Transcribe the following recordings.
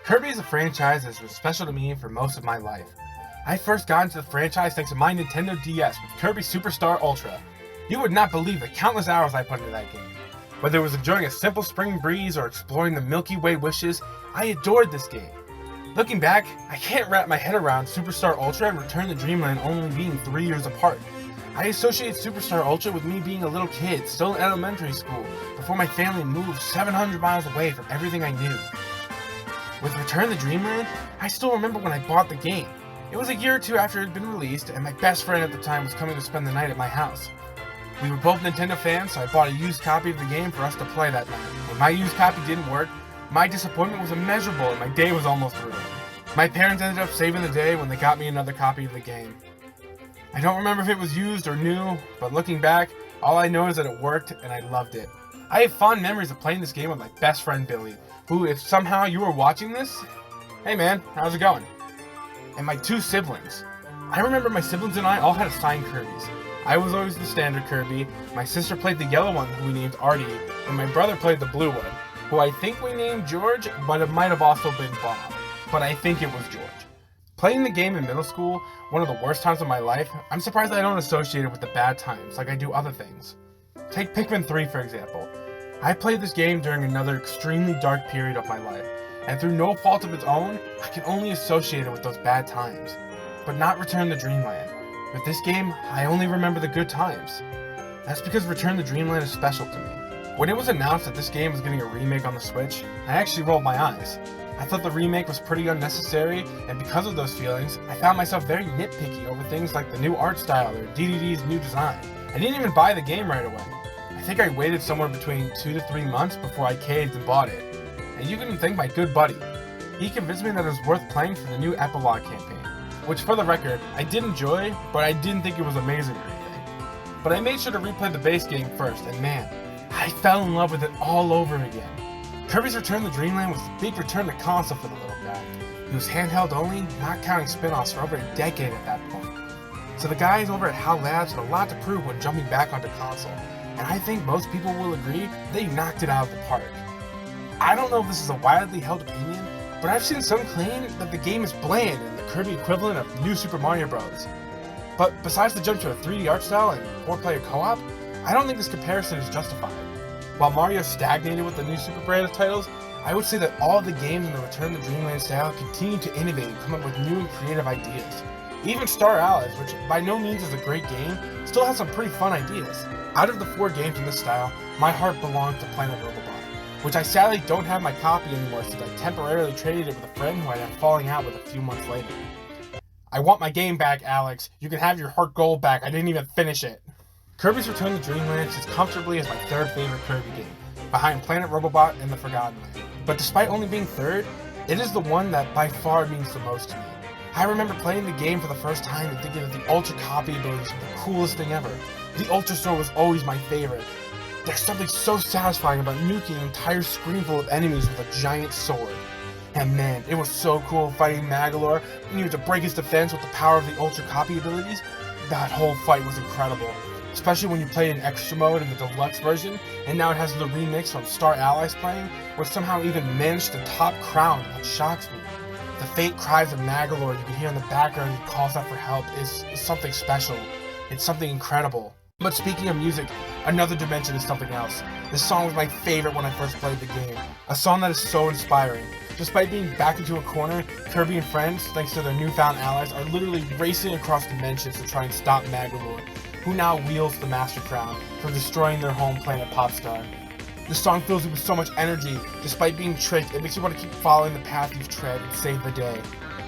Kirby is a franchise that's been special to me for most of my life. I first got into the franchise thanks to my Nintendo DS with Kirby Superstar Ultra. You would not believe the countless hours I put into that game. Whether it was enjoying a simple spring breeze or exploring the Milky Way wishes, I adored this game. Looking back, I can't wrap my head around Superstar Ultra and Return to Dreamland only being 3 years apart. I associate Superstar Ultra with me being a little kid, still in elementary school, before my family moved 700 miles away from everything I knew. With Return to Dreamland, I still remember when I bought the game. It was a year or two after it had been released, and my best friend at the time was coming to spend the night at my house. We were both Nintendo fans, so I bought a used copy of the game for us to play that night. When my used copy didn't work, my disappointment was immeasurable and my day was almost ruined. My parents ended up saving the day when they got me another copy of the game. I don't remember if it was used or new, but looking back, all I know is that it worked and I loved it. I have fond memories of playing this game with my best friend Billy, who, if somehow you were watching this, hey man, how's it going? And my two siblings. I remember my siblings and I all had assigned Kirbys. I was always the standard Kirby, my sister played the yellow one who we named Artie, and my brother played the blue one, who I think we named George, but it might have also been Bob. But I think it was George. Playing the game in middle school, one of the worst times of my life, I'm surprised I don't associate it with the bad times like I do other things. Take Pikmin 3 for example. I played this game during another extremely dark period of my life, and through no fault of its own, I can only associate it with those bad times. But not Return to Dreamland. With this game, I only remember the good times. That's because Return to Dreamland is special to me. When it was announced that this game was getting a remake on the Switch, I actually rolled my eyes. I thought the remake was pretty unnecessary, and because of those feelings, I found myself very nitpicky over things like the new art style or DDD's new design. I didn't even buy the game right away. I think I waited somewhere between 2 to 3 months before I caved and bought it. And you can thank my good buddy. He convinced me that it was worth playing for the new epilogue campaign, which for the record, I did enjoy, but I didn't think it was amazing or anything. But I made sure to replay the base game first, and man, I fell in love with it all over again. Kirby's Return to Dreamland was the big return to console for the little guy. He was handheld only, not counting spin-offs for over a decade at that point. So the guys over at HAL Labs had a lot to prove when jumping back onto console, and I think most people will agree they knocked it out of the park. I don't know if this is a widely held opinion, but I've seen some claim that the game is bland and the Kirby equivalent of New Super Mario Bros. But besides the jump to a 3D art style and 4-player co-op, I don't think this comparison is justified. While Mario stagnated with the new Super brand titles, I would say that all of the games in the Return to Dreamland style continue to innovate and come up with new and creative ideas. Even Star Allies, which by no means is a great game, still has some pretty fun ideas. Out of the 4 games in this style, my heart belongs to Planet Robobot, which I sadly don't have my copy anymore since I temporarily traded it with a friend who I had falling out with a few months later. I want my game back, Alex. You can have your heart gold back. I didn't even finish it. Kirby's Return to Dreamland sits comfortably as my 3rd favorite Kirby game, behind Planet Robobot and The Forgotten Land. But despite only being 3rd, it is the one that by far means the most to me. I remember playing the game for the first time and thinking that the Ultra copy abilities were the coolest thing ever. The Ultra Sword was always my favorite. There's something so satisfying about nuking an entire screen full of enemies with a giant sword. And man, it was so cool fighting Magalore and you had to break his defense with the power of the Ultra copy abilities. That whole fight was incredible. Especially when you play in extra mode in the deluxe version, and now it has the remix from Star Allies playing, which somehow even managed to top Crown, which shocks me. The faint cries of Magalore you can hear in the background as he calls out for help is something special. It's something incredible. But speaking of music, another dimension is something else. This song was my favorite when I first played the game. A song that is so inspiring. Despite being backed into a corner, Kirby and friends, thanks to their newfound allies, are literally racing across dimensions to try and stop Magalore, who now wields the Master Crown, from destroying their home planet Popstar. This song fills you with so much energy. Despite being tricked, it makes you want to keep following the path you've tread and save the day.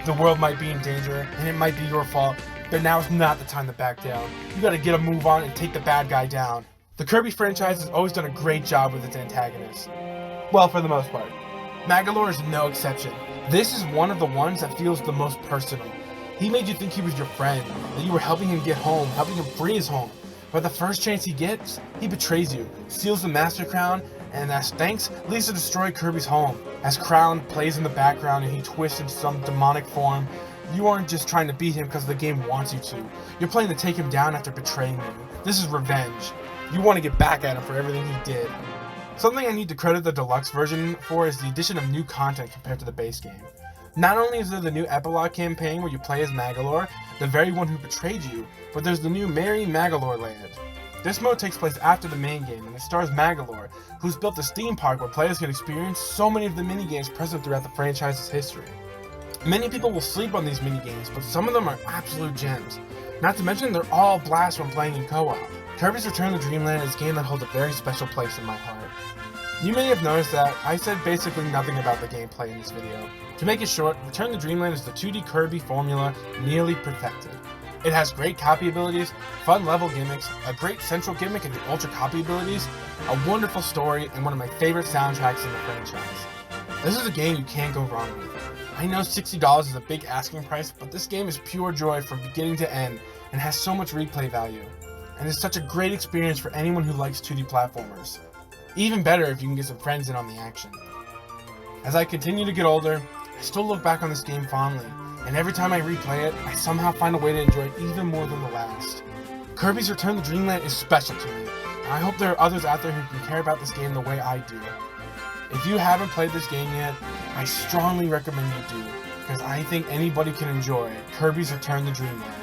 The world might be in danger, and it might be your fault, but now is not the time to back down. You gotta get a move on and take the bad guy down. The Kirby franchise has always done a great job with its antagonists. Well, for the most part. Magalore is no exception. This is one of the ones that feels the most personal. He made you think he was your friend, that you were helping him get home, helping him free his home. But the first chance he gets, he betrays you, steals the Master Crown, and as thanks, leads to destroy Kirby's home. As Crown plays in the background and he twists into some demonic form, you aren't just trying to beat him because the game wants you to. You're playing to take him down after betraying you. This is revenge. You want to get back at him for everything he did. Something I need to credit the deluxe version for is the addition of new content compared to the base game. Not only is there the new epilogue campaign where you play as Magalore, the very one who betrayed you, but there's the new Merry Magalore Land. This mode takes place after the main game, and it stars Magalore, who's built a theme park where players can experience so many of the minigames present throughout the franchise's history. Many people will sleep on these minigames, but some of them are absolute gems. Not to mention, they're all blasts when playing in co-op. Kirby's Return to Dreamland is a game that holds a very special place in my heart. You may have noticed that I said basically nothing about the gameplay in this video. To make it short, Return to Dreamland is the 2D Kirby formula nearly perfected. It has great copy abilities, fun level gimmicks, a great central gimmick in the ultra copy abilities, a wonderful story, and one of my favorite soundtracks in the franchise. This is a game you can't go wrong with. I know $60 is a big asking price, but this game is pure joy from beginning to end and has so much replay value. And it's such a great experience for anyone who likes 2D platformers. Even better if you can get some friends in on the action. As I continue to get older, I still look back on this game fondly, and every time I replay it, I somehow find a way to enjoy it even more than the last. Kirby's Return to Dreamland is special to me, and I hope there are others out there who can care about this game the way I do. If you haven't played this game yet, I strongly recommend you do, because I think anybody can enjoy Kirby's Return to Dreamland.